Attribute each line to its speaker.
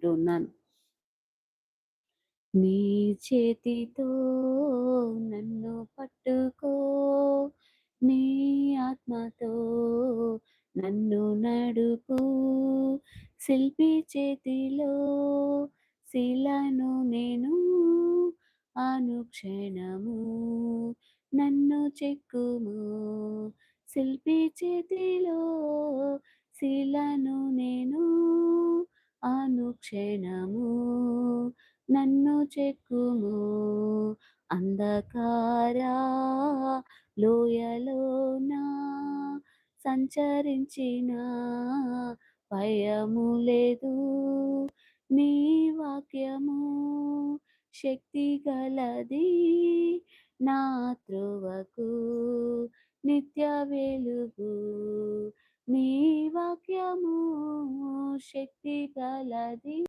Speaker 1: పాడుకుంటూ ఉన్నాను. నీ చేతితో నన్ను పట్టుకో, నీ ఆత్మతో నన్ను నడుపు. శిల్పి చేతిలో శిలను నేను, అనుక్షణము నన్ను చెక్కుము. శిల్పి చేతిలో శిలను నేను, అనుక్షణము నన్ను చెక్కుము. అంధకార లోయలోన సంచరించిన భయము లేదు. నీ వాక్యము శక్తి గలది, నా త్రోవకు నిత్య వెలుగు. నీ వాక్యము శక్తి గలది.